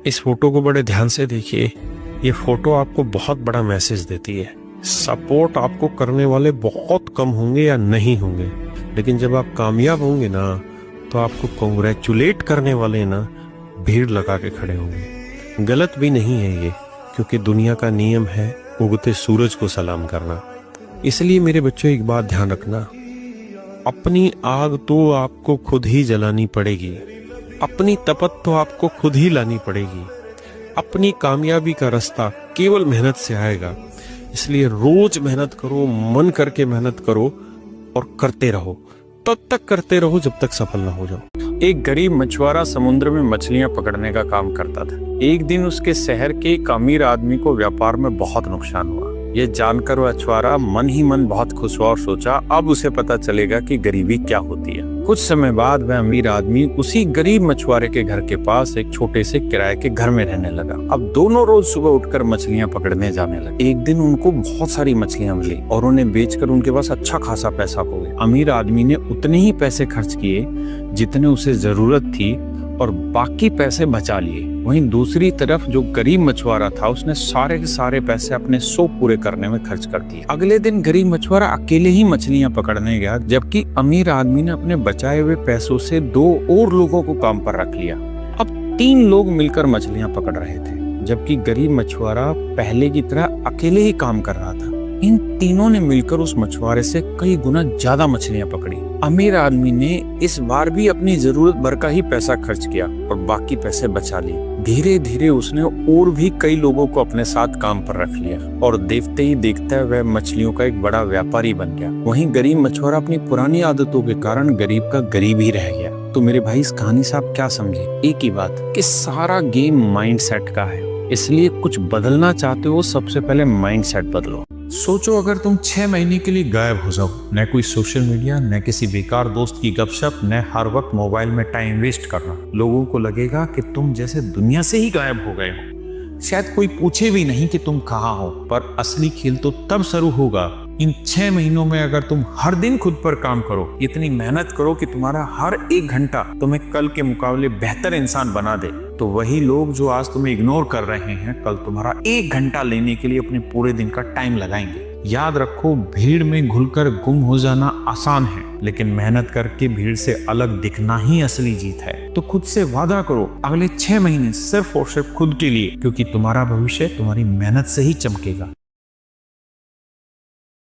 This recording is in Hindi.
इस फोटो को बड़े ध्यान से देखिए। ये फोटो आपको बहुत बड़ा मैसेज देती है। सपोर्ट आपको करने वाले बहुत कम होंगे या नहीं होंगे, लेकिन जब आप कामयाब होंगे ना तो आपको कॉन्ग्रेचुलेट करने वाले ना भीड़ लगा के खड़े होंगे। गलत भी नहीं है ये, क्योंकि दुनिया का नियम है उगते सूरज को सलाम करना। इसलिए मेरे बच्चों एक बात ध्यान रखना, अपनी आग तो आपको खुद ही जलानी पड़ेगी, अपनी तपत तो आपको खुद ही लानी पड़ेगी। अपनी कामयाबी का रास्ता केवल मेहनत से आएगा। इसलिए रोज मेहनत करो, मन करके मेहनत करो और करते रहो, तब तक करते रहो जब तक सफल ना हो जाओ। एक गरीब मछुआरा समुद्र में मछलियां पकड़ने का काम करता था। एक दिन उसके शहर के एक अमीर आदमी को व्यापार में बहुत नुकसान हुआ। ये जानकर वह मछुआरा मन ही मन बहुत खुश हुआ और सोचा अब उसे पता चलेगा कि गरीबी क्या होती है। कुछ समय बाद वह अमीर आदमी उसी गरीब मछुआरे के घर के पास एक छोटे से किराए के घर में रहने लगा। अब दोनों रोज सुबह उठकर मछलियां पकड़ने जाने लगे। एक दिन उनको बहुत सारी मछलियां मिली और उन्हें बेचकर उनके पास अच्छा खासा पैसा हो गया। अमीर आदमी ने उतने ही पैसे खर्च किए जितने उसे जरूरत थी और बाकी पैसे बचा लिए। वहीं दूसरी तरफ जो गरीब मछुआरा था उसने सारे के सारे पैसे अपने शौक पूरे करने में खर्च कर दिए। अगले दिन गरीब मछुआरा अकेले ही मछलियां पकड़ने गया, जबकि अमीर आदमी ने अपने बचाए हुए पैसों से 2 और लोगों को काम पर रख लिया। अब 3 लोग मिलकर मछलियां पकड़ रहे थे, जबकि गरीब मछुआरा पहले की तरह अकेले ही काम कर रहा था। इन तीनों ने मिलकर उस मछुआरे से कई गुना ज्यादा मछलियां पकड़ी। अमीर आदमी ने इस बार भी अपनी जरूरत भर का ही पैसा खर्च किया और बाकी पैसे बचा लिए। धीरे धीरे उसने और भी कई लोगों को अपने साथ काम पर रख लिया और देखते ही देखते वह मछलियों का एक बड़ा व्यापारी बन गया। वहीं गरीब मछुआरा अपनी पुरानी आदतों के कारण गरीब का गरीब ही रह गया। तो मेरे भाई इस कहानी से आप क्या समझे? एक ही बात कि सारा गेम माइंड सेट का है। इसलिए कुछ बदलना चाहते हो, सबसे पहले माइंड सेट बदलो। सोचो अगर तुम 6 महीने के लिए गायब हो जाओ, न कोई सोशल मीडिया, न किसी बेकार दोस्त की गपशप, न हर वक्त मोबाइल में टाइम वेस्ट करना। लोगों को लगेगा कि तुम जैसे दुनिया से ही गायब हो गए हो। शायद कोई पूछे भी नहीं कि तुम कहाँ हो, पर असली खेल तो तब शुरू होगा। इन 6 महीनों में अगर तुम हर दिन खुद पर काम करो, इतनी मेहनत करो कि तुम्हारा हर 1 घंटा तुम्हें कल के मुकाबले बेहतर इंसान बना दे, तो वही लोग जो आज तुम्हें इग्नोर कर रहे हैं कल तुम्हारा 1 घंटा लेने के लिए अपने पूरे दिन का टाइम लगाएंगे। याद रखो, भीड़ में घुलकर गुम हो जाना आसान है, लेकिन मेहनत करके भीड़ से अलग दिखना ही असली जीत है। तो खुद से वादा करो अगले 6 महीने सिर्फ और सिर्फ खुद के लिए, क्योंकि तुम्हारा भविष्य तुम्हारी मेहनत से ही चमकेगा।